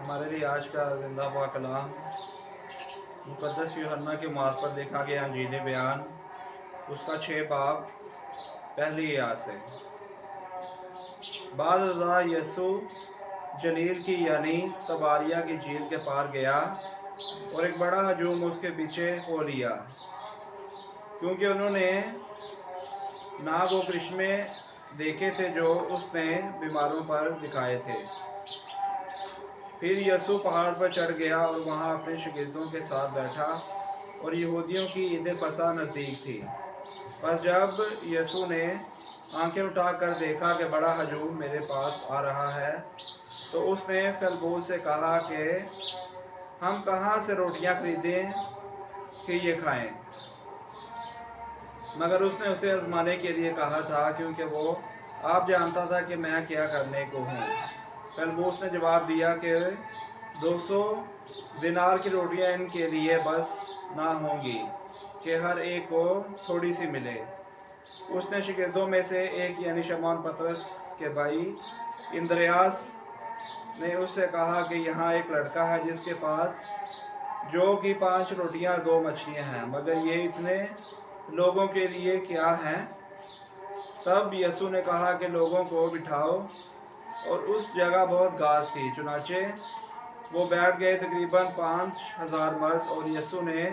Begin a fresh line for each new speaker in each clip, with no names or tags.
हमारे लिए आज का ज़िंदा पाक कलाम मुक़द्दस यूहन्ना के मार्फत लिखा गया अंजील बयान, उसका 6 बाब पहली आयत से। बाद अज़ा यसू जलील की यानी तबारिया की झील के पार गया और एक बड़ा हजूम उसके पीछे हो लिया, क्योंकि उन्होंने ना वो करिश्मे देखे थे जो उसने बीमारों पर दिखाए थे। फिर यसू पहाड़ पर चढ़ गया और वहाँ अपने शागिर्दों के साथ बैठा, और यहूदियों की ईद फसह नज़दीक थी। बस जब यसू ने आंखें उठाकर देखा कि बड़ा हजूम मेरे पास आ रहा है, तो उसने फिलबूस से कहा कि हम कहाँ से रोटियां खरीदें कि ये खाएं। मगर उसने उसे आजमाने के लिए कहा था, क्योंकि वो आप जानता था कि मैं क्या करने को हूँ। फिलबूस ने जवाब दिया कि 200 दिनार की रोटियां इनके लिए बस ना होंगी कि हर एक को थोड़ी सी मिले। उसने शागिर्दों में से एक यानी शमौन पतरस के भाई इंद्रियास ने उससे कहा कि यहाँ एक लड़का है जिसके पास जो कि 5 रोटियां और 2 मछलियां हैं, मगर ये इतने लोगों के लिए क्या हैं? तब यसू ने कहा कि लोगों को बिठाओ, और उस जगह बहुत घास थी। चुनाचे वो बैठ गए, तकरीबन 5000 मर्द। और यसू ने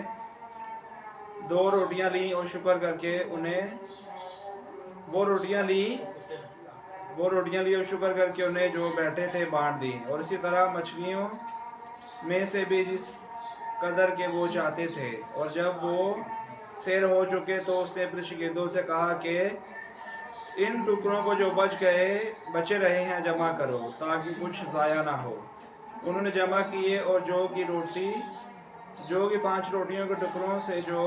2 रोटियां ली और शुक्र करके उन्हें जो बैठे थे बांट दी, और इसी तरह मछलियों में से भी जिस कदर के वो चाहते थे। और जब वो सैर हो चुके तो उसने अपने शागिर्दों से कहा कि इन टुकड़ों को जो बचे रहे हैं जमा करो, ताकि कुछ ज़ाया ना हो। उन्होंने जमा किए, और जो कि 5 रोटियों के टुकड़ों से जो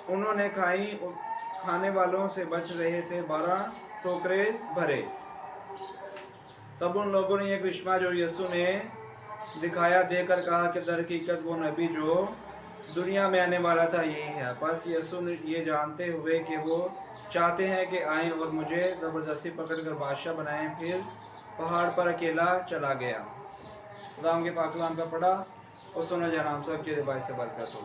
उन्होंने खाने वालों से बच रहे थे 12 टोकरे भरे। तब उन लोगों ने एक करिश्मा जो यसू ने दिखाया देकर कहा कि दर हकीकत वो नबी जो दुनिया में आने वाला था यही है। बस यसू ने ये जानते हुए कि वो चाहते हैं कि आएं और मुझे ज़बरदस्ती पकड़कर बादशाह बनाएं, फिर पहाड़ पर अकेला चला गया। खुदा के पाक कलाम का पढ़ा और सुना जनाब साहब की रिवायत से बरकत हो।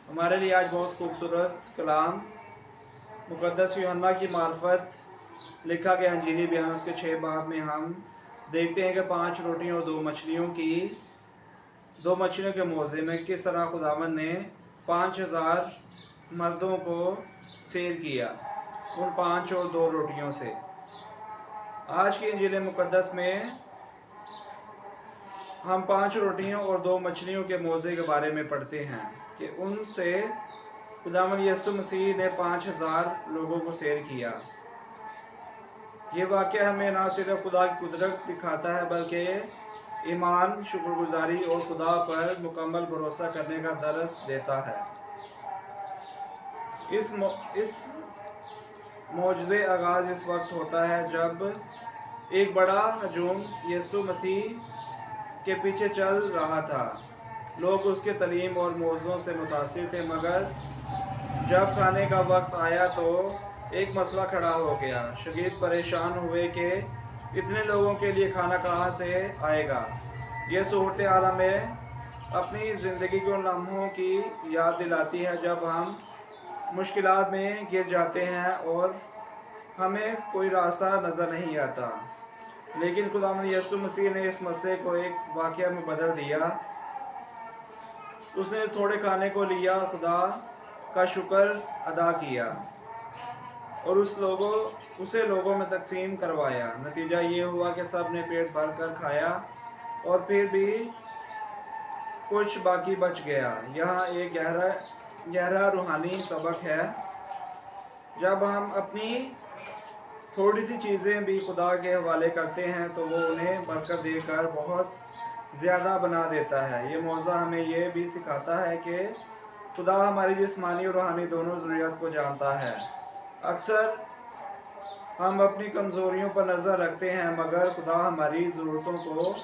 हमारे लिए आज बहुत खूबसूरत कलाम मुक़द्दस यूहन्ना की मार्फत लिखा गया अंजीली बयान, उसके 6 बाब में हम देखते हैं कि 5 रोटियों और 2 मछलियों के मौज़े में किस तरह खुदावंद ने 5000 मर्दों को सैर किया उन 5 और 2 रोटियों से। आज की इंजील मुक़द्दस में हम 5 रोटियों और 2 मछलियों के मौज़े के बारे में पढ़ते हैं कि उनसे खुदावंद यीशु मसीह ने 5000 लोगों को सैर किया। ये वाक़या हमें ना सिर्फ खुदा की कुदरत दिखाता है, बल्कि ईमान, शुक्रगुजारी और खुदा पर मुकम्मल भरोसा करने का दर्स देता है। इस मौजज़े आगाज़ इस वक्त होता है जब एक बड़ा हजूम यीशु मसीह के पीछे चल रहा था। लोग उसके तलीम और मौज़ों से मुतासिर थे, मगर जब खाने का वक्त आया तो एक मसला खड़ा हो गया। शागिर्द परेशान हुए कि इतने लोगों के लिए खाना कहाँ से आएगा। यह सूरत हाल हमें अपनी ज़िंदगी के उन लम्हों की याद दिलाती है जब हम मुश्किलात में गिर जाते हैं और हमें कोई रास्ता नज़र नहीं आता। लेकिन खुदावंद यीशु मसीह ने इस मसले को एक वाक़या में बदल दिया। उसने थोड़े खाने को लिया, खुदा का शुक्र अदा किया और उसे लोगों में तकसीम करवाया। नतीजा ये हुआ कि सब ने पेट भर कर खाया और फिर भी कुछ बाकी बच गया। यहाँ एक गहरा रूहानी सबक है। जब हम अपनी थोड़ी सी चीज़ें भी खुदा के हवाले करते हैं तो वो उन्हें बरकत देकर बहुत ज़्यादा बना देता है। ये मौज़ा हमें ये भी सिखाता है कि खुदा हमारी जिस्मानी और रूहानी दोनों ज़रूरियात को जानता है। अक्सर हम अपनी कमज़ोरियों पर नज़र रखते हैं, मगर खुदा हमारी ज़रूरतों को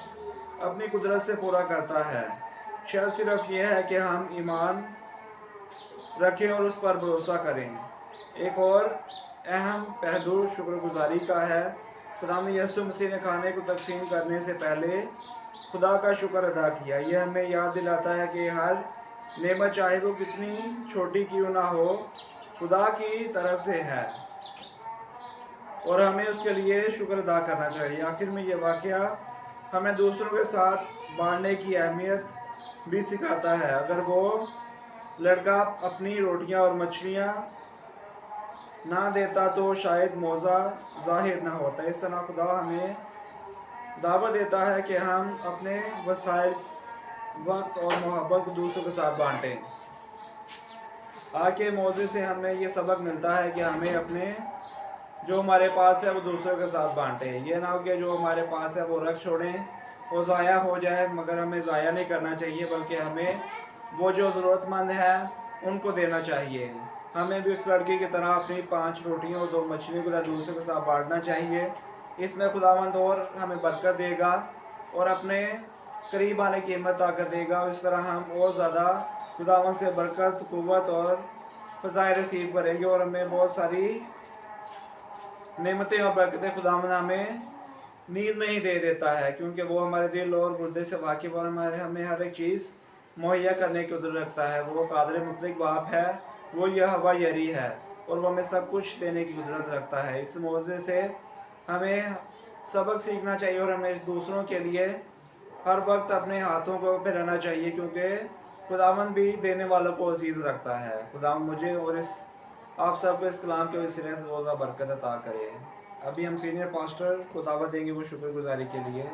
अपनी कुदरत से पूरा करता है। शर्त सिर्फ ये है कि हम ईमान रखें और उस पर भरोसा करें। एक और अहम पहलू शुक्रगुजारी का है। खुदावंद यीशु मसीह ने खाने को तकसीम करने से पहले खुदा का शुक्र अदा किया। यह हमें याद दिलाता है कि हर नेमत चाहे वो कितनी छोटी क्यों ना हो खुदा की तरफ से है और हमें उसके लिए शुक्र अदा करना चाहिए। आखिर में ये वाक़या हमें दूसरों के साथ बांटने की अहमियत भी सिखाता है। अगर वो लड़का अपनी रोटियां और मछलियां ना देता तो शायद मौज़ा ज़ाहिर ना होता। इस तरह खुदा हमें दावत देता है कि हम अपने वसाइल, वक्त और मोहब्बत को दूसरों के साथ बांटें। आज के मौज़े से हमें ये सबक मिलता है कि हमें अपने जो हमारे पास है वो दूसरों के साथ बांटें। ये ना हो कि जो हमारे पास है वो रख छोड़ें, वो ज़ाया हो जाए, मगर हमें ज़ाया नहीं करना चाहिए, बल्कि हमें वो जो ज़रूरतमंद है उनको देना चाहिए। हमें भी उस लड़के की तरह अपनी 5 रोटियों और 2 मछलियों को दूसरों के साथ बांटना चाहिए। इसमें खुदावंद और हमें बरकत देगा और अपने करीब आने की हिम्मत ताकत देगा। इस तरह हम और ज़्यादा खुदावंद से बरकत, क़ुव्वत और फ़ज़ाइल रिसीव करेंगे और हमें बहुत सारी नेमतें और बरकतें खुदावंद हमें नींद में ही दे देता है, क्योंकि वो हमारे दिल और गुर्दे से वाकिफ़ और हमें हर एक चीज़ मुहैया करने की कुदरत रखता है। वो कादिर मुतलक बाप है, वो यह हवा यरी है और वो हमें सब कुछ देने की कुदरत रखता है। इस मौज़े से हमें सबक सीखना चाहिए और हमें दूसरों के लिए हर वक्त अपने हाथों को फैलाना चाहिए, क्योंकि खुदावंद भी देने वालों को अजीज़ रखता है। खुदावंद मुझे और इस आप सबको इस कलाम के वसीले से रोज़ा बरकत अता करे। अभी हम सीनियर पास्टर को दावत देंगे वो शुक्रगुजारी के लिए।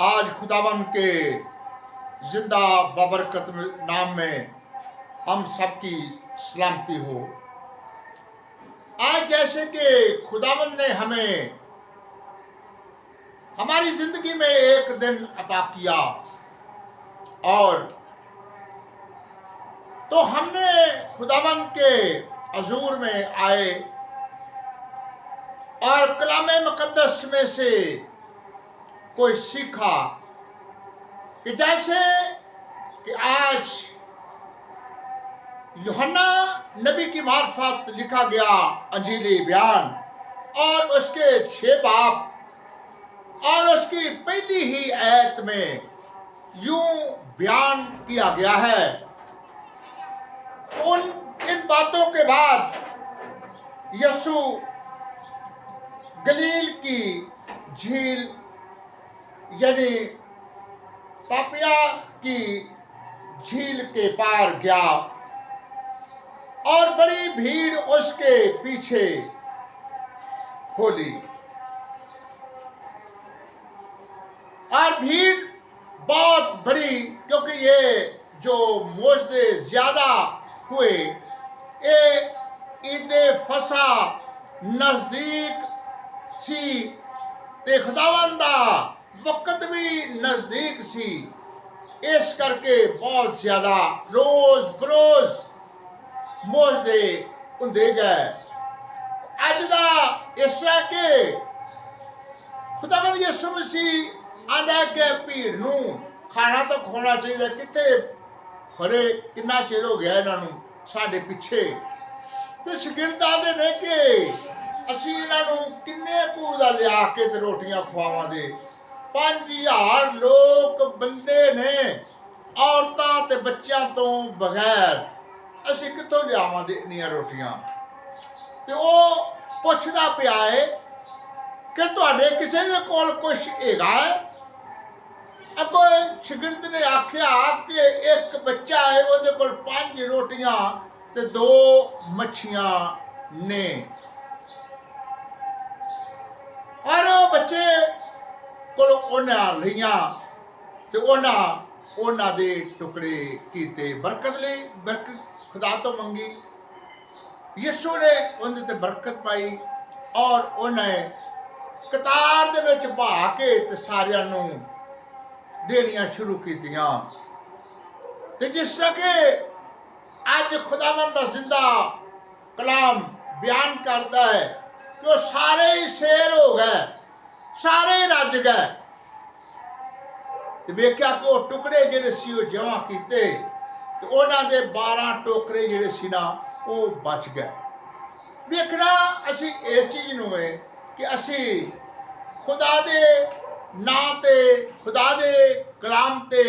आज खुदावंद के जिंदा बबरकत नाम में हम सबकी सलामती हो। आज जैसे कि खुदावंद ने हमें हमारी जिंदगी में एक दिन अता किया और तो हमने खुदावंद के हजूर में आए और कलामे मुकद्दस में से कोई सीखा कि जैसे कि आज यूहन्ना नबी की मार्फत लिखा गया अंजीली बयान और उसके 6 बाब और उसकी पहली ही आयत में यूं बयान किया गया है। इन बातों के बाद यीशु गलील की झील यानी तापिया की झील के पार गया और बड़ी भीड़ उसके पीछे हो ली और भीड़ बहुत बड़ी, क्योंकि ये जो मोज़े ज़्यादा हुए, ये ईद फसा नज़दीक सी ते खुदावंद दा वक्त भी नज़दीक सी, इस करके बहुत ज़्यादा रोज़ बरोज़ मोज़े हुंदे गए। अज दा इस तरह के खुदावंद यीशु मसीह आंदा कि भीड़ नूं खाना तो खोना चाहिए, कितने खरे कितना चिर हो गया इन्हों साढ़े पिछे, तो शागिर्द आते ने कि असी इन्हों किन्ने कू दा लिया के ते रोटियां खवावांगे। 5000 लोग बंदे ने औरतां ते बच्चों तो बगैर असी कितों लियावांगे इन्नियां रोटियां। तो वो पुछदा पिया है कि तुहाडे किसी दे कोल कुछ हैगा है? अगो शागिर्द ने आख्या कि एक बच्चा है, उहदे कोल 5 रोटियां ते 2 मच्छियां ने और वो बच्चे कोल उन्हें लियां ते उन्हां दे टुकड़े कीते, बरकत ली, बरकत खुदा तो मंगी। यीशु ने उन्हें ते बरकत पाई और उन्हें कतार दे विच बहा के ते सारियां नूं देनियां शुरू कीतियां। ते जिस के अज खुदावंद दा जिंदा कलाम बयान करता है कि वो सारे ही शेर हो गए, सारे ही रज गए ਤੇ ਵੇਖਿਆ ਕਿ ਉਹ ਟੁਕੜੇ ਜਿਹੜੇ ਸੀ ਉਹ ਜਮ੍ਹਾਂ ਕੀਤੇ ਤੇ ਉਹਨਾਂ ਦੇ 12 ਟੋਕਰੇ ਜਿਹੜੇ ਸੀ ਨਾ ਉਹ ਬਚ ਗਏ। ਵੇਖਣਾ ਅਸੀਂ ਇਸ ਚੀਜ਼ ਨੂੰ ਹੈ ਕਿ ਅਸੀਂ ਖੁਦਾ ਦੇ ਨਾਂ ਤੇ, ਖੁਦਾ ਦੇ ਕਲਾਮ ਤੇ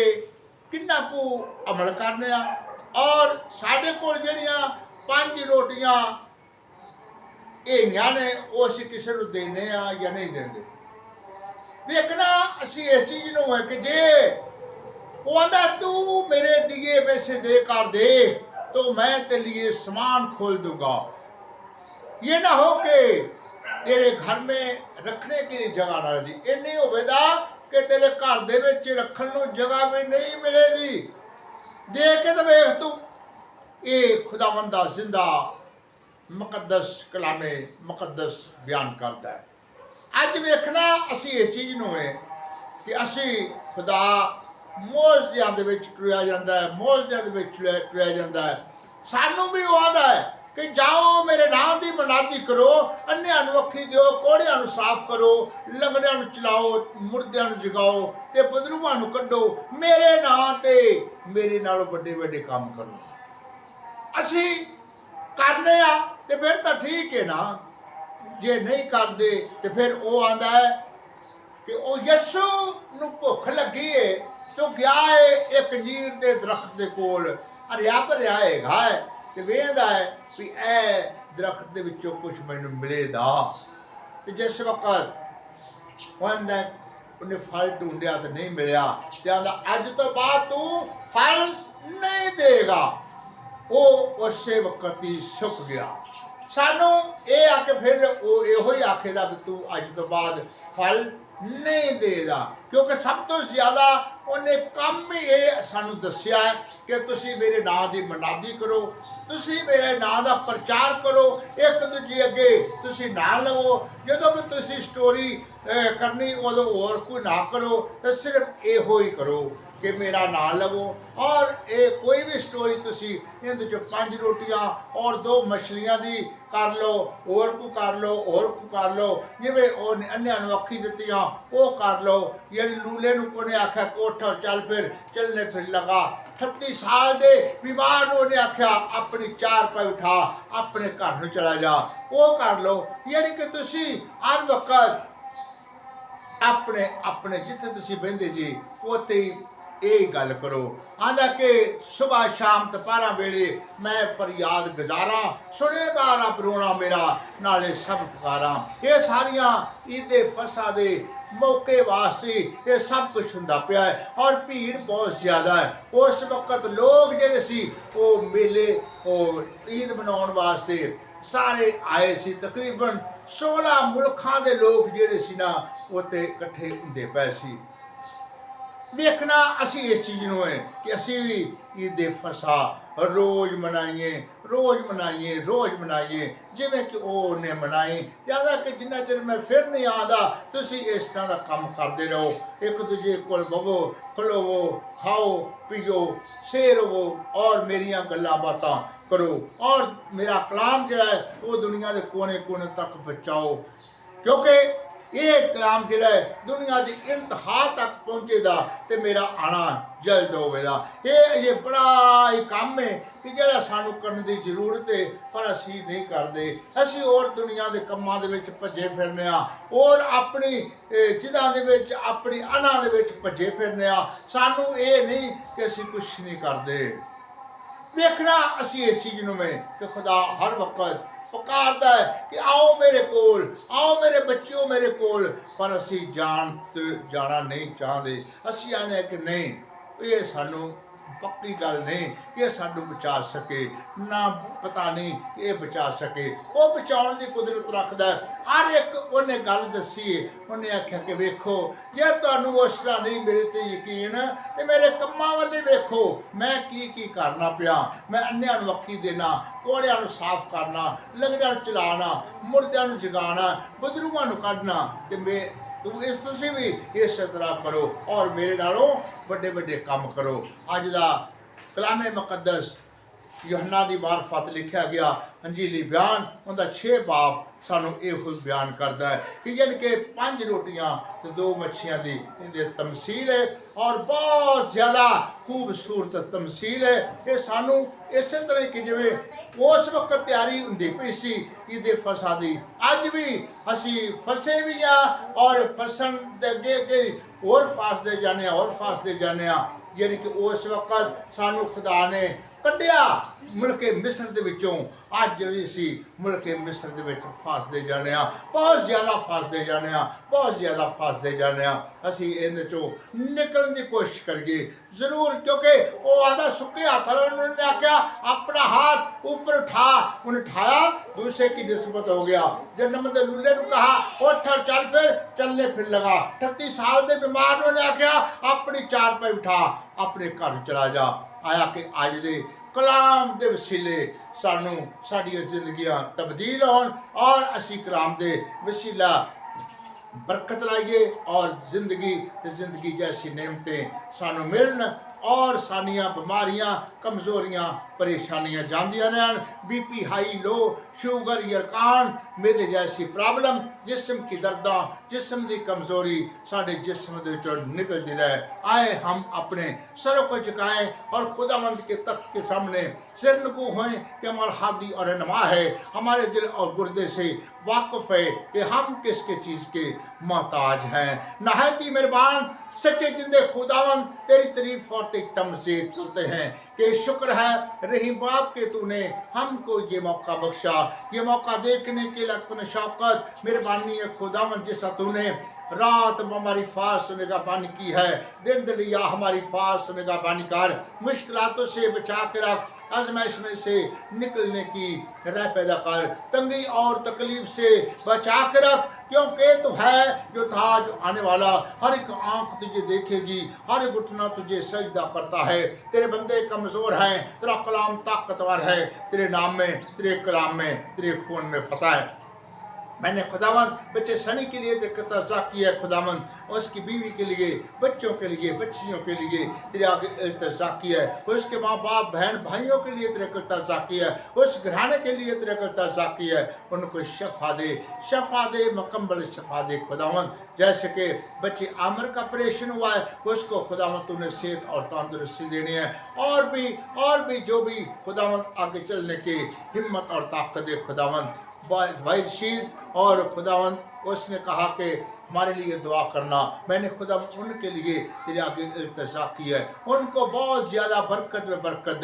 ਕਿੰਨਾ ਕੁ ਅਮਲ ਕਰਨੇ ਆ, ਔਰ ਸਾਡੇ ਕੋਲ ਜਿਹੜੀਆਂ 5 ਰੋਟੀਆਂ ਹੈਗੀਆਂ ਨੇ ਉਹ ਅਸੀਂ ਕਿਸੇ ਨੂੰ ਦੇਣੇ ਆ ਜਾਂ ਨਹੀਂ ਦਿੰਦੇ। ਵੇਖਣਾ ਅਸੀਂ ਇਸ ਚੀਜ਼ ਨੂੰ ਹੈ ਕਿ ਜੇ ਉਹ ਆਂਦਾ ਤੂੰ मेरे दिए में से देकर दे तो मैं तेरे लिए सामान खोल दूंगा। ये ना हो कि तेरे घर में रखने की जगह ना दी, ये नहीं होवेगा कि तेरे घर दे विच रखण नूं जगह भी नहीं मिलेगी। देख के तो वेख तू, ये खुदावंद दा जिंदा मुकद्दस कलामे मुकद्दस बयान करता है। अज वेखना असी इस चीज़ नूं है कि असी खुदा ਮੌਜਿਆਂ ਦੇ ਵਿੱਚ ਟੁਰਿਆ ਜਾਂਦਾ ਹੈ, ਮੌਜਿਆਂ ਦੇ ਵਿੱਚ ਟੁਰਿਆ ਜਾਂਦਾ ਹੈ। ਸਾਨੂੰ ਵੀ ਉਹ ਆਂਦਾ ਹੈ ਕਿ ਜਾਓ ਮੇਰੇ ਨਾਮ ਦੀ ਮਨਾਦੀ ਕਰੋ, ਅੰਨ੍ਹਿਆਂ ਨੂੰ ਅੱਖੀ ਦਿਓ, ਕੋੜਿਆਂ ਨੂੰ ਸਾਫ਼ ਕਰੋ, ਲੰਗੜਿਆਂ ਨੂੰ ਚਲਾਓ, ਮੁਰਦਿਆਂ ਨੂੰ ਜਗਾਓ ਤੇ ਬਦਰੂਆਂ ਨੂੰ ਕੱਢੋ, ਮੇਰੇ ਨਾਂ ਤੇ ਮੇਰੇ ਨਾਲੋਂ ਵੱਡੇ ਵੱਡੇ ਕੰਮ ਕਰੋ। ਅਸੀਂ ਕਰਨੇ ਆ ਤੇ ਫਿਰ ਤਾਂ ਠੀਕ ਹੈ ਨਾ, ਜੇ ਨਹੀਂ ਕਰਦੇ ਤੇ ਫਿਰ ਉਹ ਆਂਦਾ ਹੈ ਕਿ ਉਹ ਯਿਸੂ ਨੂੰ ਭੁੱਖ ਲੱਗੀ ਹੈ तो गया है एक अंजीर के दरख्त के कोल, हरिया भरिया हैगा है ते वेंदा है भी ए दरख्त दे विचों कुछ मैनूं मिलेगा। ते जिस वक्त आंदा उन्हें फल ढूंढिया तो नहीं मिलिया ते आंदा अज तो बाद तू फल नहीं देगा, वो उसे वक्त ही सुक गया। सानू ये आके फिर वो इहो ही आखेगा भी तू अज तो बाद फल नहीं देगा, क्योंकि सब तो ज़्यादा उन्हें काम ही ये सानू दस्या है कि तुसी मेरे नाम की मनादी करो, तुसी मेरे नाम का प्रचार करो, एक दूजे अगे तुसी ना लवो, जो भी तुसी स्टोरी करनी उदों होर कोई ना करो, तो सिर्फ इहो ही करो कि मेरा नाम लवो। और ये कोई भी स्टोरी तुसी इहदे चों 5 रोटियां और 2 मछलियां दी कर लो, और को कर लो, और को कर लो, जिवें ओह अन्नियां नूं अखी दित्तियां वो कर लो, यानी लूले नूं कोने आख्या उठ चल फिर, चलने फिर लगा। 38 साल दे बीमार नूं उहने आख्या अपनी 4 पाई उठा अपने घर नूं चला जा, वो कर लो। यानी कि तुसी हर वक्त अपने अपने जिथे तुसी बहिंदे जी उत्थे ये गल करो। आंदा कि सुबह शाम तपारा वेले मैं फरियाद गुजारा, सुनेगा रब रोना मेरा, नाले सब पुकारा। ये सारियां ईदे फसा दे मौके वास्ते ये सब कुछ हुंदा पिया है, और भीड़ बहुत ज़्यादा है। उस वक्त लोग जिहड़े सी वो मेले ईद मनाउण वास्ते सारे आए सी। तकरीबन 16 मुल्खां दे लोग जिहड़े सी ना उत्ते इकट्ठे हुंदे पए सी। वेखना असी इस चीज़ नूं है कि असी भी ईद फसा रोज़ मनाइए, रोज़ मनाइए, रोज़ मनाइए जिवें कि उन्हें मनाई। ज़्यादा कि जिन्ना चिर मैं फिर नहीं आंदा तुसी इस तरह का काम करते रहो, एक दूजे कोल बवो, खलोवो, खाओ पियो, शेर हो और मेरियां गल्लां बातां करो, और मेरा कलाम जिहड़ा है वो दुनिया के कोने कोने तक पहुँचाओ, क्योंकि ये कलाम जिहड़ा है दुनिया की इंतहा तक पहुँचेगा तो मेरा आना जल्द होगा। ये बड़ा ही काम है कि जिहड़ा सानू करने की जरूरत है पर असी नहीं करते। असी और दुनिया के कामां दे विच भजे फिरने आ, और अपनी जिदां दे विच अपनी अना दे विच भजे फिरने आ। सानू ये नहीं कि असी कुछ नहीं करते। देखना असी इस चीज़ नूं में कि खुदा हर वक्त पुकारदा है कि आओ मेरे कोल, आओ मेरे बच्चों मेरे कोल, पर असी जाना नहीं चाहते। असी आने कि नहीं ये सानू पक्की गल नहीं कि सानू बचा सके, ना पता नहीं कि ये बचा सके। वो बचाने की कुदरत रखता है। हर एक उन्हें गल दसी है, उन्हें आख्या कि वेखो जे तुहानू उस तरह नहीं मेरे ते यकीन तो मेरे कम्मां वाले वेखो, मैं की करना पिया। मैं अन्नियां नूं अखी देना, कोड़ियां नूं साफ करना, लंगड़ियां नूं चलाना, मुर्दियां नूं जगाना, बदरूआं नूं कढना, ते मैं तुसी भी इस तरह करो और मेरे नालों बड़े बड़े काम करो। अज दा कलामे मुकद्दस यूहन्ना दी मार्फत लिखा गया अंजीली बयान उनका 6 बाब सानू इहो बयान करता है कि यानी कि 5 रोटियां ते 2 मच्छियां दी इहदे तमसील है, اور بہت زیادہ خوبصورت تمثیل ہے کہ سانو اسی طرح کہ جویں اس وقت تیاری ہوندی پئی سی عید فصح دی اج بھی اسی فسے بھی ہاں اور فسن دے اگے کہ اور فاسدے جانے اور فاسدے جانے یعنی کہ اس وقت سانو خدا نے کڈیا ملک مصر دے وچوں اج بھی اسی ملک مصر دے وچ فاسدے جانے بہت زیادہ فاسدے جانے بہت زیادہ فاسدے جانے اسی ان چوں نکلن دی کوشش کریے ضرور کیونکہ وہ آدھا سکے ہاتھ انہوں نے آکھیا اپنا ہاتھ اوپر اٹھا انہیں اٹھایا دوسرے کی نسبت ہو گیا جب نمد لولے نے کہا اٹھ اور چل پھر چلنے پھر لگا 38 سال دے بیمار نے آکھیا اپنی چار پہ اٹھا اپنے گھر چلا جا آیا کہ آج دے کلام دے وسیلے سانو ساڈی زندگیاں تبدیل ہون اور اسی کلام دے وسیلہ برکت لائیے اور زندگی جیسی نعمتیں سانو ملن اور سانیاں بیماریاں کمزوریاں پریشانیاں جاندیاں رہن B P high low sugar یرکان میدے جیسی پرابلم جسم کی درداں جسم دی کمزوری ساڑھے جسم دے وچوں نکل دی رہے آئے ہم اپنے سروں کو جھکائیں اور خداوند کے تخت کے سامنے سر نکو ہوئیں کہ ہمارا ہادی اور رہنما ہے ہمارے دل اور گردے سے واقف ہے کہ ہم کس کے چیز کے محتاج ہیں نہایتی مہربان سچے جندے خداوند تیری تعریف اور تیری تمجید کرتے ہیں کہ شکر ہے رحیم باپ کہ تو نے ہم کو یہ موقع بخشا یہ موقع دیکھنے کے لئے شوقت مہربانی ہے خداوند جیسا تو نے رات ہماری فاس نگاہ بانی کی ہے دن دلیا ہماری فاس نگاہ بانی کر مشکلاتوں سے بچا کے رکھ آزمائش میں سے نکلنے کی راہ پیدا کر تنگی اور تکلیف سے بچا کے رکھ کیونکہ تو ہے جو تھا جو آنے والا ہر ایک آنکھ تجھے دیکھے گی ہر ایک گھٹنا تجھے سجدہ کرتا ہے تیرے بندے کمزور ہیں تیرا کلام طاقتور ہے تیرے نام میں تیرے کلام میں تیرے خون میں فتح ہے میں نے خداوند بچے سنی کے لیے تقاضا کیا ہے خداوند اس کی بیوی کے لیے بچوں کے لیے بچیوں کے لیے تیرے آگے التجا کیا ہے اس کے ماں باپ بہن بھائیوں کے لیے تیرے التجا کیا ہے اس گھرانے کے لیے تیرے التجا کیا ہے ان کو شفا دے مکمل شفا دے خداوند جیسے کہ بچے عامر کا آپریشن ہوا ہے اس کو خداوند تو نے صحت اور تندرستی دینی ہے اور بھی جو بھی خداوند آگے چلنے کی ہمت اور طاقت دے خداوند بھائی رشید اور خداوند اس نے کہا کہ ہمارے لیے دعا کرنا میں نے خدا ان کے لیے تیرے آگے التجا کیا ہے ان کو بہت زیادہ برکت میں برکت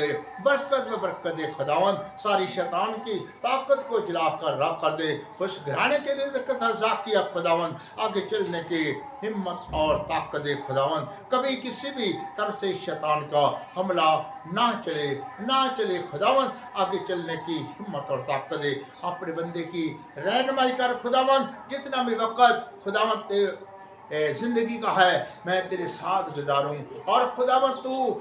دے خداوند ساری شیطان کی طاقت کو جلا کر راہ کر دے اس گھرانے کے لیے التجا کیا خداوند آگے چلنے کی ہمت اور طاقت دے خداوند کبھی کسی بھی طرف سے شیطان کا حملہ نہ چلے خداوند آگے چلنے کی ہمت اور طاقت دے اپنے بندے کی رہنمائی کر خداوند جتنا بھی وقت خداوند زندگی کا ہے میں تیرے ساتھ گزاروں اور خداوند تو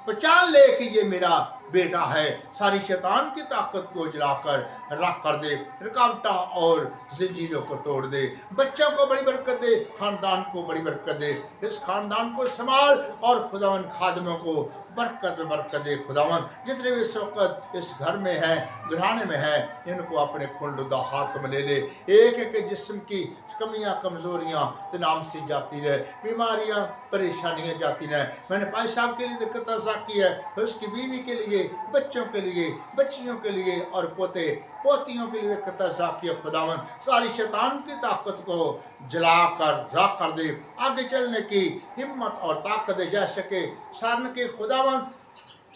پہچان لے کہ یہ میرا بیٹا ہے ساری شیطان کی طاقت کو جلا کر راہ کر دے رکاوٹاں اور زنجیروں کو توڑ دے بچوں کو بڑی برکت دے خاندان کو بڑی برکت دے اس خاندان کو سنبھال اور خداوند خادموں کو برکت دے خداوند جتنے بھی اس وقت اس گھر میں ہیں گھرانے میں ہیں ان کو اپنے کھلدہ ہاتھ میں لے لے ایک ایک جسم کی کمیاں کمزوریاں تنام سے جاتی رہے بیماریاں پریشانیاں جاتی رہے میں نے بھائی صاحب کے لیے تقاضا کی ہے اس کی بیوی کے لیے بچوں کے لیے بچیوں کے لیے اور پوتیوں کے لیے تقاضا کیا خداوند ساری شیطان کی طاقت کو جلا کر راہ کر دے آگے چلنے کی ہمت اور طاقت دے جیسے کہ سارن کے خداوند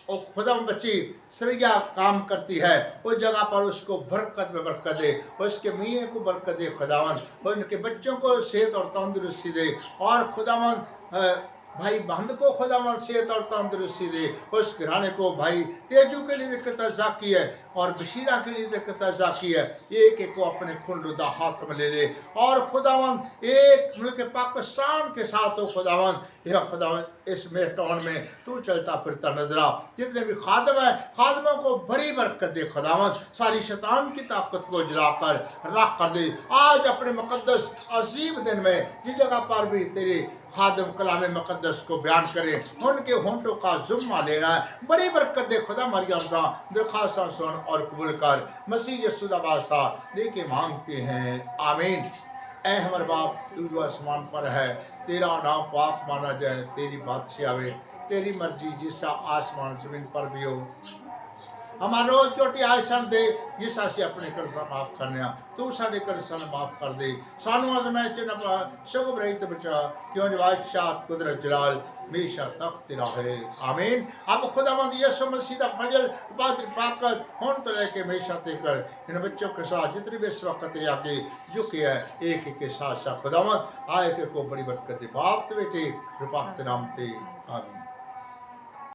بچی سریا کام کرتی ہے اس جگہ پر اس کو برکت میں برکت دے اس کے میاں کو برکت دے خداوند ان کے بچوں کو صحت اور تندرستی دے اور خداوند بھائی بہند کو خداوند صحت اور تندرستی دے اس گھرانے کو بھائی تیجو کے لیے تقاضا کی ہے اور بشیرہ کے لیے تقاضا کی ہے ایک کو اپنے کھلدہ ہاتھ میں لے لے اور خداوند ایک ملک پاکستان کے ساتھ ہو خداوند اس میٹون میں تو چلتا پھرتا نظر آ جتنے بھی خادم ہیں خادموں کو بڑی برکت دے خداوند ساری شیطان کی طاقت کو جلا کر راہ کر دے آج اپنے مقدس عظیم دن میں جس جگہ پر بھی تیرے خادم کلام مقدس کو بیان کرے ان کے ہونٹوں کا ذمہ لینا ہے بڑی برکت دے خدا ہماری عرضاں درخواستاں سن اور قبول کر مسیح یسوع کا واسطہ دے کے مانگتے ہیں آمین اے ہمارے باپ تو جو آسمان پر ہے तेरा नाम पाक माना जाए, तेरी बात से आवे, तेरी मर्जी जिसा आसमान जमीन पर भी हो। हमारा रोज की रोटी आज सन दे, जिस ਅਸੀਂ ਆਪਣੇ ਕਰਜ਼ਾ ਮਾਫ ਕਰਨੇ ਆ, ਤੂੰ ਸਾਡੇ ਕਰਜ਼ਾਂ ਨੂੰ ਮਾਫ ਕਰ ਦੇ, ਸਾਨੂੰ ਅਜ਼ਮਾਇਸ਼ ਚ ਨਾ ਪਾ, ਸਗੋਂ ਬੁਰਾਈ ਤੋਂ ਬਚਾ, क्यों बादशाह कुदरत जलाल हमेशा तक तेरा है, आमीन। अब खुदावंद यीशु मसीह का फजल बात रफाकत होन तो लेके हमेशा तेकर इन बच्चों के साथ जितने भी इस वक्त तेरे आगे झुके हैं, एक एक के साथ साथ खुदावंद आए के को बड़ी बरकत दे, बाप ते बेटे रफाकत नाम ते, आमीन।